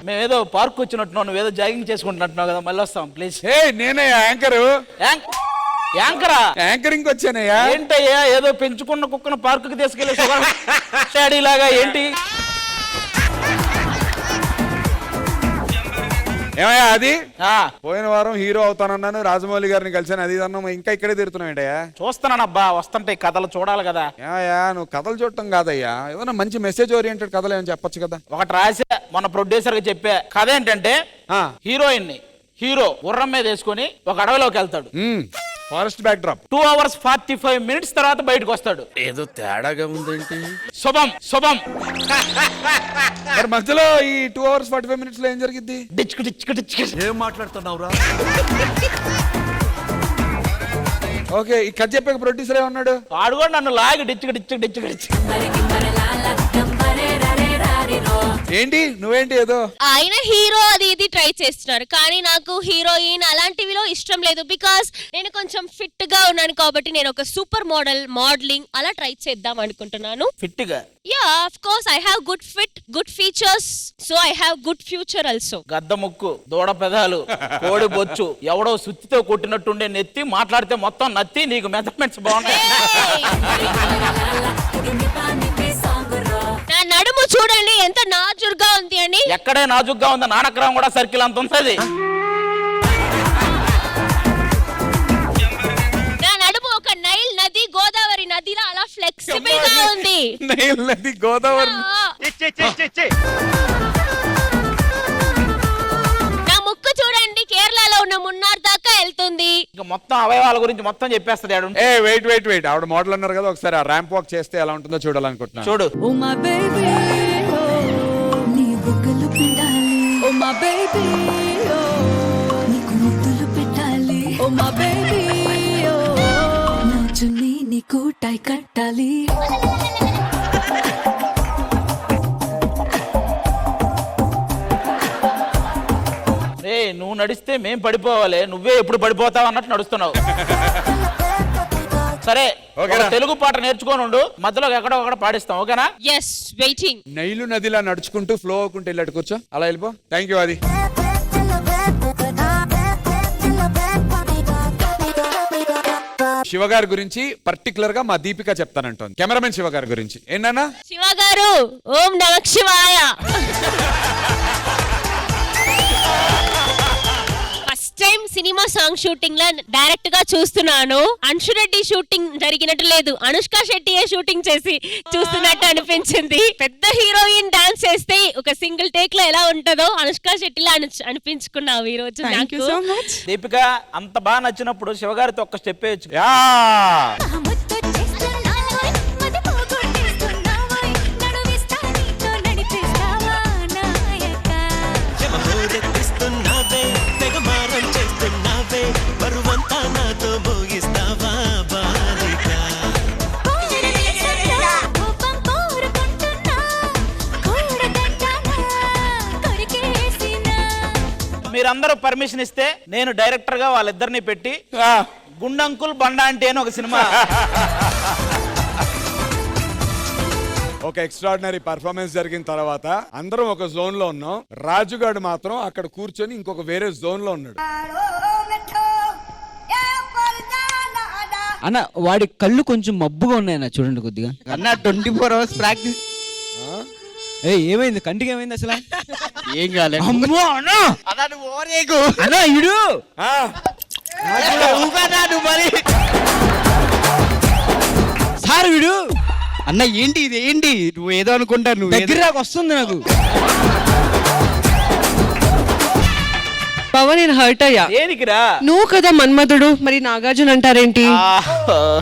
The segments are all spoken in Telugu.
మేమేదో పార్క్ వచ్చినట్టున్నావు, నువ్వేదో జాగింగ్ చేసుకుంటున్నట్టున్నావు కదా, మళ్ళీ వస్తాం ప్లీజ్. నేనే యాంకరు. యాంకరా? యాంకరింగ్ వచ్చానయ్యా. ఏంటయ్యా ఏదో పెంచుకున్న కుక్కను పార్కుకి తీసుకెళ్లి షాడీ లాగా ఏంటి? ఏమయ్యా అది పోయిన వారం హీరో అవుతానన్నాను, రాజమౌళి గారిని కలిసాను, అది అన్నాము, ఇంకా ఇక్కడే తిరుగుతున్నావు ఏంటయ్యా? చూస్తున్నానబ్బా, వస్తుంటాయి కథలు చూడాలి కదా. ఏమయ్యా నువ్వు కథలు చూడటం కాదయ్యా, ఏదైనా మంచి మెసేజ్ ఓరియంటెడ్ కథలు ఏమని చెప్పొచ్చు కదా. ఒకటి రాసా మన ప్రొడ్యూసర్ గా చెప్పా. కథ ఏంటంటే హీరోయిన్ ని హీరో గుర్రం మీద వేసుకొని ఒక అడవిలోకి వెళ్తాడు. Forest back drop. 2 hours 45 minutes తర్వాత బయటకు వస్తాడు. ఏదో తేడాగా ఉందేంటి? శుభం మరి మధ్యలో ఈ 2 hours 45 minutes లో ఏం జరిగింది? ఏం మాట్లాడుతున్నావురా? ఓకే, ఈ కథ చెప్పే ప్రొడ్యూసర్ ఏమన్నాడు? ఆడు కూడా నన్ను లాగి డిచ్చి ఏంటి నువ్వేంటి ఏదో ఆయన హీరో అది ఇది ట్రై చేస్తున్నారు, కానీ నాకు హీరోయిన్ అలాంటివిలో ఇష్టం లేదు. బికాస్ నేను కొంచెం ఫిట్ గా ఉన్నాను కాబట్టి నేను ఒక సూపర్ మోడలింగ్ అలా ట్రై చేద్దాం అనుకుంటున్నాను. ఫిట్ గా? Yeah, of course I have good fit, good features, so I have good future also. గద్ద ముక్కు, దూడ పెదాలు, కోడి బొచ్చు, ఎవడో సుత్తితో కొట్టినట్టుండే నెత్తి, మాట్లాడితే మొత్తం నత్తి, నీకు మెజర్మెంట్స్ బాగున్నాయి. నా నడుము చూడండి ఎంత నాజుగ్గా ఉంది అని. ఎక్కడే నాజుగ్గా ఉందా? నానక్రమం కూడా సర్కిల్ అంత ఉంటది. నా నడుము ఒక నైల్ నది, గోదావరి నదిలో అలా ఫ్లెక్సిబుల్ గా ఉంది. నైల్ నది, గోదావరి. నా ముక్కు చూడండి కేరళలో ఉన్న మున్నార్ దాకా వెళ్తుంది. ఇంకా మొత్తం అవయవాల గురించి మొత్తం చెప్పేస్తుంది. వెయిట్ ఆవిడ మోడల్ అన్నారు కదా, ఒకసారి ఆ ర్యాంప్ వాక్ చేస్తే ఎలా ఉంటుందో చూడాలనుకుంటున్నాను. చూడు. Oh my baby, oh, నీ బుగ్గలు పిండాలి. Oh my baby, oh, నీకు ముద్దులు పెట్టాలి. Oh my baby, oh, నా చున్నీ నీకు టై కట్టాలి. నువ్వు నడిస్తే మేం పడిపోవాలి, నువ్వే ఎప్పుడు పడిపోతావు అన్నట్టు నడుస్తున్నావు. సరే, తెలుగు పాట నేర్చుకొని ఉండు, మధ్యలో ఎక్కడో ఒకడ పాడిస్తాం, ఓకేనా? yes waiting. నైలు నదిలా నడుచుకుంటూ ఫ్లో అవ్వకుంటూ వెళ్ళాడు, కూర్చో అలా వెళ్ళిపో. Thank you. అది శివగారి గురించి పర్టికులర్ గా మా దీపిక చెప్తానంటోంది, కెమెరామెన్ శివగారి గురించి. ఏంటన్నా? శివ గారు, ఓం నమః శివాయ. First time cinema song shooting లో డైరెక్ట్ గా చూస్తున్నాను. అంశు రెడ్డి షూటింగ్ జరిగినట్టు లేదు, అనుష్క శెట్టియే షూటింగ్ చేసి చూస్తున్నట్టు అనిపించింది. పెద్ద హీరోయిన్ డాన్స్ చేస్తే ఒక సింగిల్ టేక్ లో ఎలా ఉంటుందో అనుష్క శెట్టిలా అనిపించుకున్నావు ఈ రోజు. దీపిక అంత బాగా నచ్చినప్పుడు శివగారితో ఒక్క స్టెప్ వేయచ్చు. మీరందరూ పర్మిషన్ ఇస్తే నేను డైరెక్టర్ గా వాళ్ళిద్దరిని పెట్టి గుండంకుల్ బండ అంటే అని ఒక సినిమా. ఒక ఎక్స్ట్రాడినరీ పర్ఫార్మెన్స్ జరిగిన తర్వాత అందరం ఒక జోన్ లో ఉన్నాం. రాజుగాడు మాత్రం అక్కడ కూర్చొని ఇంకొక వేరే జోన్ లో ఉన్నాడు. అన్న వాడి కళ్ళు కొంచెం మబ్బుగా ఉన్నాయన్న, చూడండి కొద్దిగా. అన్న 24 hours ప్రాక్టీస్. ఏమైంది? కంటికి ఏమైంది అసలు? ఏం కాలేదు. అమ్మో అన్న, అన్న ఇడు సార్ వీడు. అన్న ఏంటి ఇది? ఏంటి నువ్వు ఏదో అనుకుంటా, నువ్వు దగ్గర వస్తుంది నాకు. బావ నేను హర్ట్ అయ్యా. దేనికిరా? నువ్వు కదా మన్మధుడు, మరి నాగార్జున అంటారేంటి?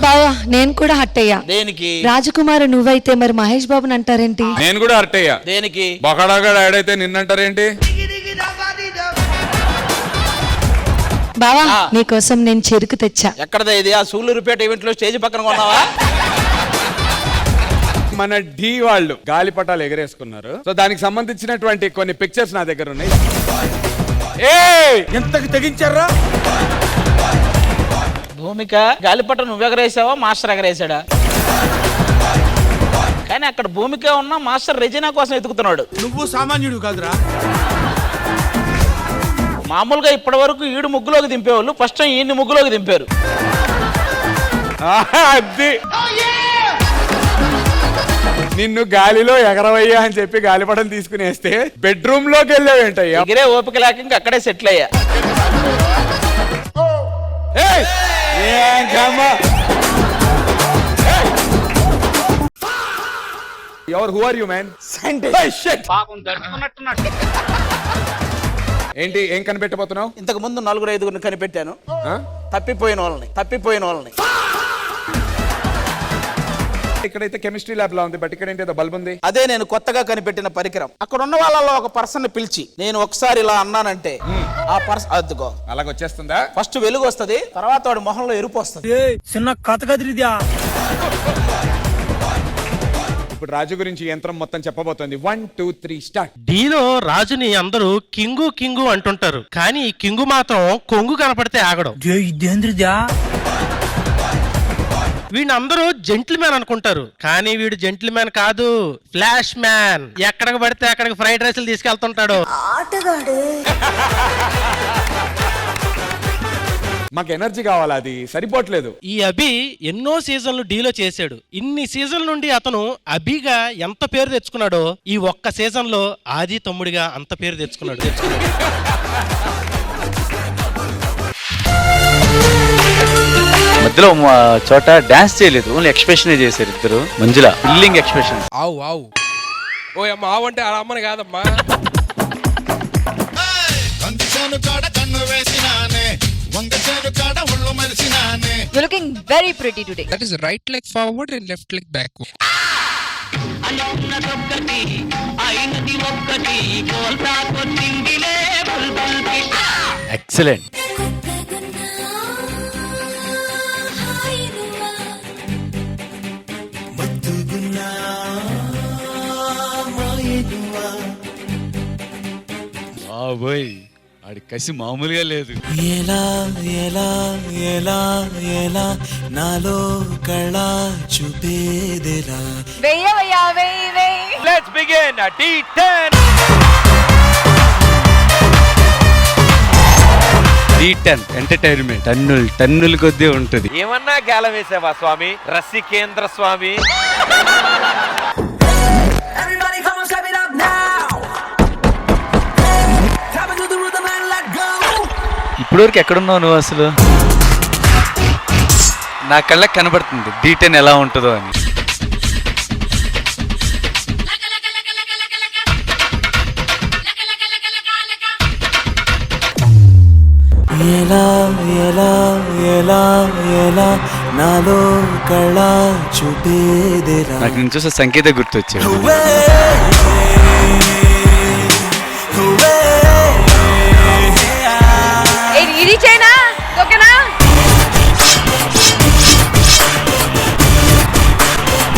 బావా నేను కూడా హర్ట్ అయ్యా. దేనికి? రాజకుమారు నువ్వైతే మరి మహేష్ బాబుని అంటారేంటి? నేను కూడా హర్ట్ అయ్యా. దేనికి? బొకడాగా ఆడైతే నిన్నంటారేంటి? బావా నీకోసం నేను చెరుకు తెచ్చా. ఎక్కడదా ఇది? ఆ సూళ్ళూరుపేట ఈవెంట్ లో స్టేజ్ పక్కన కొన్నావా? మన ఢీ వాళ్ళు గాలిపటాలు ఎగరేసుకున్నారు. సో దానికి సంబంధించినటువంటి కొన్ని పిక్చర్స్ నా దగ్గర ఉన్నాయి. ఎంతకు తెగించారా? భూమిక గాలిపట నువ్వు ఎగరేసావా మాస్టర్ ఎగరేసాడా? కానీ అక్కడ భూమిక ఉన్న మాస్టర్ రెజినా కోసం ఎతుకుతున్నాడు. నువ్వు సామాన్యుడు కాదురా. మామూలుగా ఇప్పటి వరకు ఈడు ముగ్గులోకి దింపేవాళ్ళు ఫస్ట్ టైం ఈయన్ని ముగ్గులోకి దింపారు. అది నిన్ను గాలిలో ఎగరవయ్యా అని చెప్పి గాలిపటం తీసుకునేస్తే బెడ్రూమ్ లోకి వెళ్ళావేంటయ్యా? ఎగిరే ఓపిక లేక ఇంక అక్కడే సెటిల్ అయ్యా. ఏయ్! ఏం కర్మ? Who are you, man? ఏంటి ఏం కనిపెట్టబోతున్నావు? ఇంతకు ముందు 4-5 కనిపెట్టాను, తప్పిపోయిన వాళ్ళని. ఇక్కడైతే కెమిస్ట్రీ ల్యాబ్ లా ఉంది, బట్ ఇక్కడ ఏంటి బల్బ్ ఉంది. అదే నేను కొత్తగా కనిపెట్టిన పరికరం. అక్కడ ఉన్న వాళ్ళలో ఒక పర్సన్ పిలిచి నేను ఒకసారి ఇలా అన్నానంటే ఆ పర్సన్ అద్దుకో అలాగొచ్చేస్తుందా? ఫస్ట్ వెలుగు వస్తది, తర్వాత వాడి మొహంలో ఎరుపు వస్తుంది. చిన్న కథ కదిరిద్యా. ఇప్పుడు రాజు గురించి యంత్రం మొత్తం చెప్పబోతోంది. 1 2 3 స్టార్ట్. డీలో రాజుని అందరూ కింగు అంటుంటారు, కానీ ఈ కింగు మాత్రం కొంగు కనపడితే ఆగడం. ఇదేంద్రిద్యా. వీడిని అందరూ జెంటిల్మ్యాన్ అనుకుంటారు, కానీ వీడు జెంటిల్మ్యాన్ కాదు, ఫ్లాష్ మ్యాన్. ఎక్కడికి పడితే అక్కడికి ఫ్రైడ్ రైస్లు తీసుకెళ్తుంటాడు. మాకు ఎనర్జీ కావాలా, అది సరిపోవట్లేదు. ఈ అభి ఎన్నో సీజన్లు డీలో చేశాడు. ఇన్ని సీజన్ల నుండి అతను అభిగా ఎంత పేరు తెచ్చుకున్నాడో ఈ ఒక్క సీజన్ లో ఆది తమ్ముడిగా అంత పేరు తెచ్చుకున్నాడు. మధ్యలో చోట డాన్స్ చేయలేదు, ఓన్లీ ఎక్స్ప్రెషన్ చేశారు ఇద్దరు. మంజుల ఫిల్లింగ్ ఎక్స్ప్రెషన్. ఆవు ఆవు ఓ అమ్మ ఆవు అంటే అలా అమ్మని కాదమ్మా. You're looking very pretty today. That is right leg forward and left leg backward. Excellent. ఆడి కసి మామూలుగా లేదు. ఎలా ఎలా ఎలా ఎలా నాలో కళ చూపేదెలా. వెయ్యవయ్యా వెయ్యి. Let's begin. D10. D10 entertainment టన్నుల కొద్దీ ఉంటది. ఏమన్నా గేలం వేసావా స్వామి, రసికేంద్ర స్వామి. ఇప్పటివరకు ఎక్కడున్నావు నువ్వు అసలు? నా కళ్ళకి కనబడుతుంది D10 ఎలా ఉంటుందో అని. ఎలా ఎలా ఎలా ఎలా నాలో కళ చూపేదెలా. నాకు నేను చూసే సంకేత గుర్తొచ్చాడు.